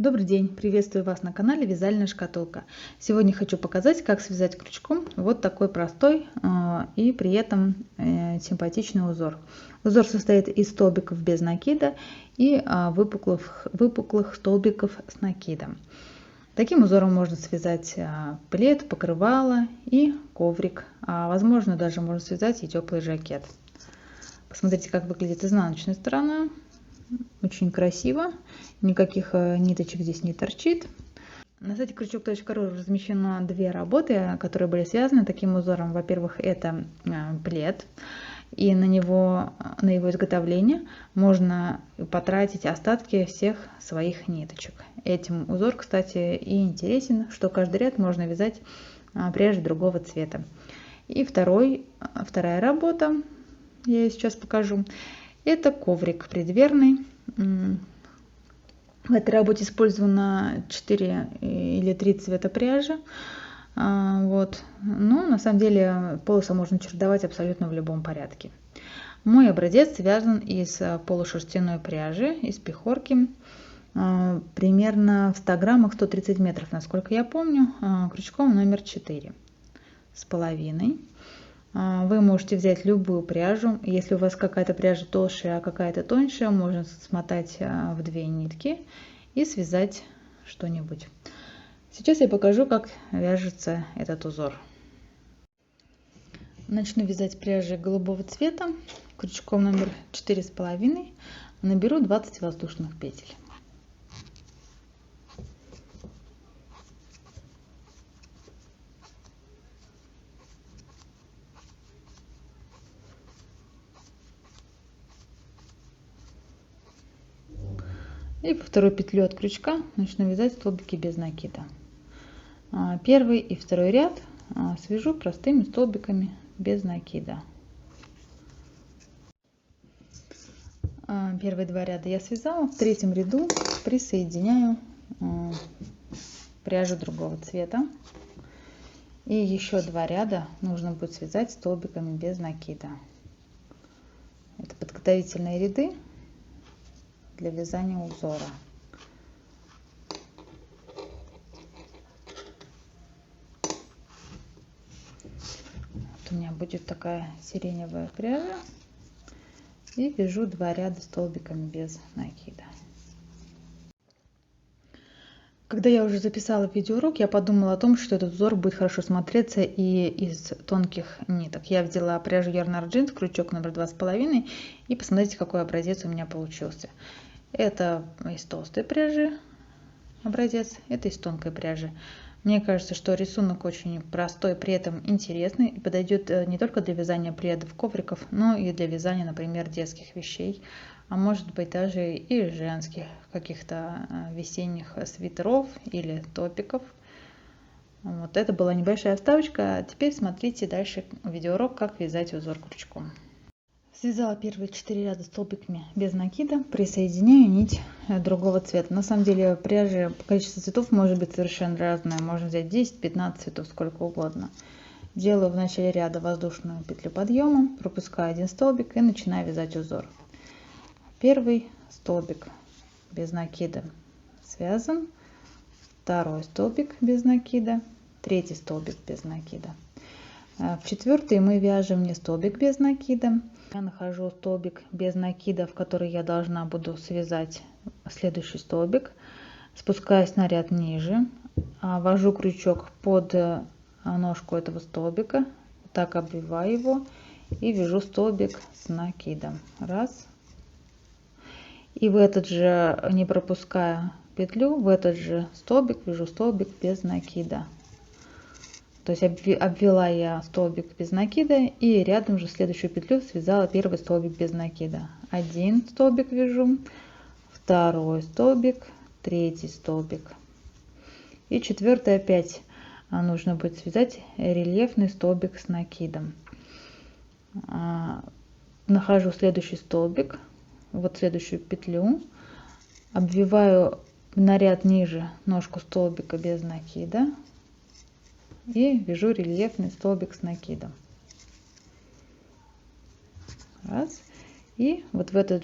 Добрый день! Приветствую вас на канале Вязальная шкатулка. Сегодня хочу показать, как связать крючком вот такой простой и при этом симпатичный узор. Узор состоит из столбиков без накида и выпуклых столбиков с накидом. Таким узором можно связать плед, покрывало и коврик. Возможно, даже можно связать и теплый жакет. Посмотрите, как выглядит изнаночная сторона. Очень красиво, никаких ниточек здесь не торчит. На сайте крючок.ру размещено две работы, которые были связаны таким узором. Во-первых, это плед, и на его изготовление можно потратить остатки всех своих ниточек. Этим узор, кстати, и интересен, что каждый ряд можно вязать пряжей другого цвета. И вторая работа, я ее сейчас покажу. Это коврик предверный. В этой работе использовано 4 или 3 цвета пряжи. Но на самом деле полосы можно чередовать абсолютно в любом порядке. Мой образец связан из полушерстяной пряжи, из пехорки. Примерно в 100 граммах 130 метров, насколько я помню, крючком номер 4,5. Вы можете взять любую пряжу. Если у вас какая-то пряжа толще, а какая-то тоньше, можно смотать в 2 нитки и связать что-нибудь. Сейчас я покажу, как вяжется этот узор. Начну вязать пряжей голубого цвета. Крючком номер 4,5 наберу 20 воздушных петель. И по второй петлю от крючка начну вязать столбики без накида. Первый и второй ряд свяжу простыми столбиками без накида. Первые 2 ряда я связала. В третьем ряду присоединяю пряжу другого цвета. И еще 2 ряда нужно будет связать столбиками без накида. Это подготовительные ряды для вязания узора. Вот у меня будет такая сиреневая пряжа, и вяжу 2 ряда столбиками без накида. Когда я уже записала видеоурок, я подумала о том, что этот узор будет хорошо смотреться и из тонких ниток. Я взяла пряжу Yarn Art Jeans, крючок номер 2,5, и посмотрите, какой образец у меня получился. Это из толстой пряжи образец, это из тонкой пряжи. Мне кажется, что рисунок очень простой, при этом интересный, и подойдет не только для вязания пледов, ковриков, но и для вязания, например, детских вещей, а может быть даже и женских каких-то весенних свитеров или топиков. Вот это была небольшая вставочка. Теперь смотрите дальше видеоурок, как вязать узор крючком. Связала первые 4 ряда столбиками без накида, присоединяю нить другого цвета. На самом деле пряжи по количеству цветов может быть совершенно разное. Можно взять 10-15 цветов, сколько угодно. Делаю в начале ряда воздушную петлю подъема, пропускаю 1 столбик и начинаю вязать узор. Первый столбик без накида связан, второй столбик без накида, третий столбик без накида. В 4-й мы вяжем не столбик без накида. Я нахожу столбик без накида, в который я должна буду связать следующий столбик. Спускаюсь на ряд ниже, ввожу крючок под ножку этого столбика, так обвиваю его и вяжу столбик с накидом. Раз. И в этот же, не пропуская петлю, в этот же столбик вяжу столбик без накида. То есть обвела я столбик без накида и рядом же следующую петлю связала первый столбик без накида. 1 столбик вяжу, второй столбик, третий столбик. И 4-й опять нужно будет связать рельефный столбик с накидом. Нахожу следующий столбик, вот следующую петлю, обвиваю на ряд ниже ножку столбика без накида и вяжу рельефный столбик с накидом. Раз. И вот в эту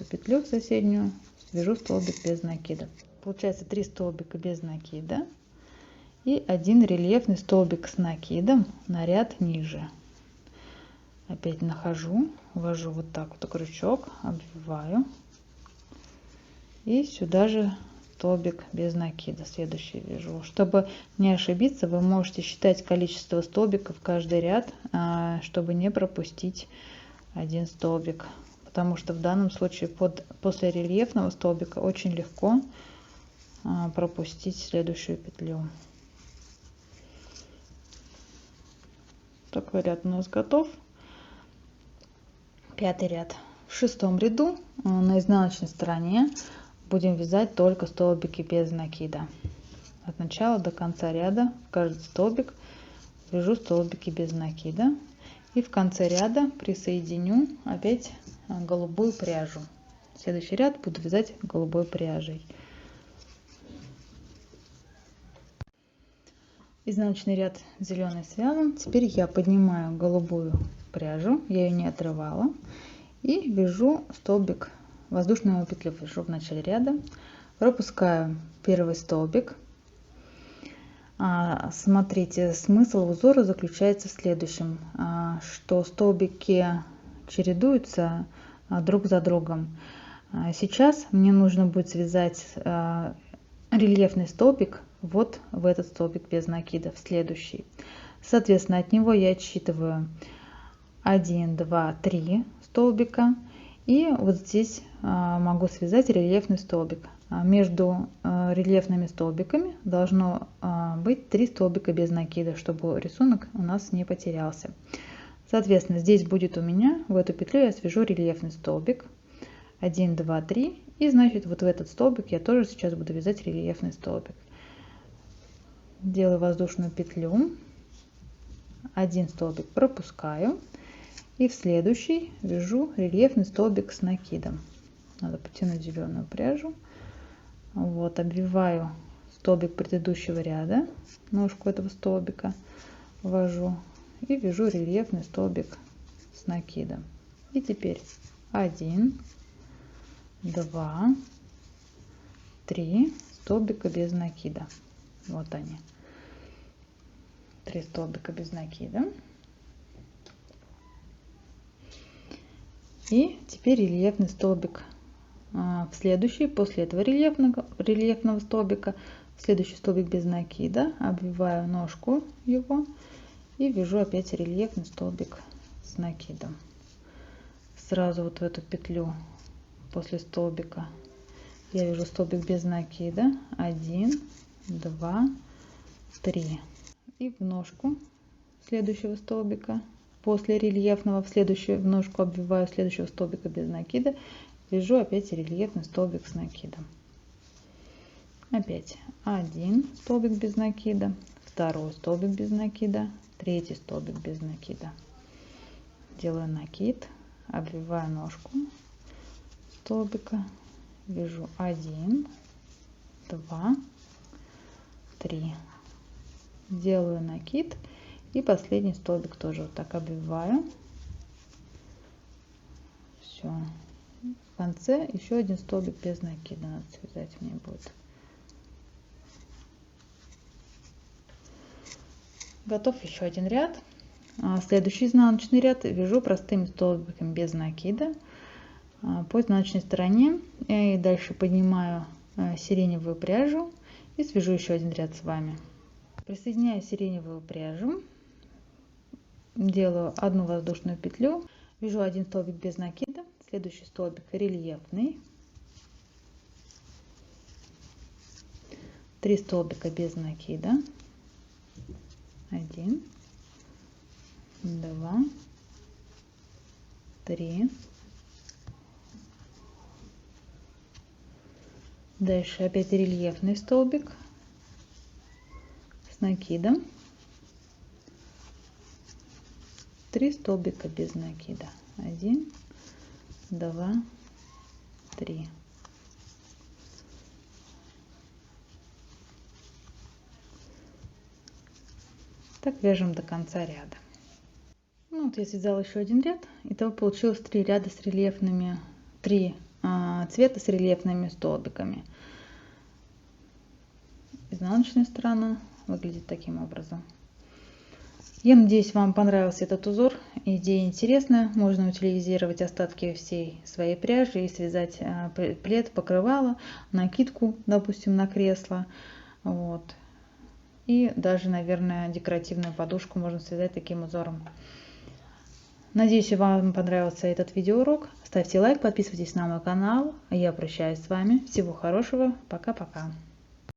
петлю, в соседнюю, вяжу столбик без накида. Получается 3 столбика без накида и 1 рельефный столбик с накидом на ряд ниже. Опять нахожу, ввожу вот так вот крючок, обвиваю и сюда же столбик без накида следующий вяжу. Чтобы не ошибиться, вы можете считать количество столбиков каждый ряд, чтобы не пропустить один столбик, потому что в данном случае после рельефного столбика очень легко пропустить следующую петлю. Такой ряд у нас готов. 5-й ряд. В 6-м ряду на изнаночной стороне будем вязать только столбики без накида. От начала до конца ряда в каждый столбик вяжу столбики без накида. И в конце ряда присоединю опять голубую пряжу. Следующий ряд буду вязать голубой пряжей. Изнаночный ряд зеленый связан. Теперь я поднимаю голубую пряжу, я ее не отрывала, и вяжу столбик, воздушную петлю вяжу в начале ряда, пропускаю первый столбик. Смотрите, смысл узора заключается в следующем, что столбики чередуются друг за другом. Сейчас мне нужно будет связать рельефный столбик вот в этот столбик без накида, в следующий. Соответственно, от него я отсчитываю 1, 2, 3 столбика, и вот здесь могу связать рельефный столбик. Между рельефными столбиками должно быть 3 столбика без накида, чтобы рисунок у нас не потерялся. Соответственно, здесь будет у меня, в эту петлю я свяжу рельефный столбик 1, 2, 3, и значит вот в этот столбик я тоже сейчас буду вязать рельефный столбик. Делаю воздушную петлю, один столбик пропускаю, и в следующий вяжу рельефный столбик с накидом. Надо потянуть зеленую пряжу. Вот, обвиваю столбик предыдущего ряда, ножку этого столбика ввожу и вяжу рельефный столбик с накидом. И теперь 1, 2, 3 столбика без накида. Вот они, 3 столбика без накида. И теперь рельефный столбик в следующий, после этого рельефного столбика, в следующий столбик без накида, обвиваю ножку его и вяжу опять рельефный столбик с накидом. Сразу вот в эту петлю после столбика я вяжу столбик без накида, 1, 2, 3, и в ножку следующего столбика после рельефного в следующую ножку обвиваю следующего столбика без накида, вяжу опять рельефный столбик с накидом. Опять 1 столбик без накида, 2 столбик без накида, 3 столбик без накида. Делаю накид, обвиваю ножку столбика, вяжу 1, 2, 3, делаю накид и последний столбик тоже вот так обвиваю. Все, в конце еще один столбик без накида надо связать мне будет. Готов еще один ряд. Следующий изнаночный ряд вяжу простыми столбиками без накида по изнаночной стороне, и дальше поднимаю сиреневую пряжу и свяжу еще один ряд с вами. Присоединяю сиреневую пряжу, делаю одну воздушную петлю, вяжу один столбик без накида, следующий столбик рельефный, 3 столбика без накида, 1, 2, 3. Дальше опять рельефный столбик с накидом, 3 столбика без накида, 1, 2, 3. Так вяжем до конца ряда. Ну, вот я связала еще один ряд, итого получилось 3 ряда с рельефными, 3 цвета с рельефными столбиками. Изнаночная сторона выглядит таким образом. Я надеюсь, вам понравился этот узор. Идея интересная. Можно утилизировать остатки всей своей пряжи и связать плед, покрывало, накидку, допустим, на кресло. Вот. И даже, наверное, декоративную подушку можно связать таким узором. Надеюсь, вам понравился этот видеоурок. Ставьте лайк, подписывайтесь на мой канал. Я прощаюсь с вами. Всего хорошего. Пока-пока.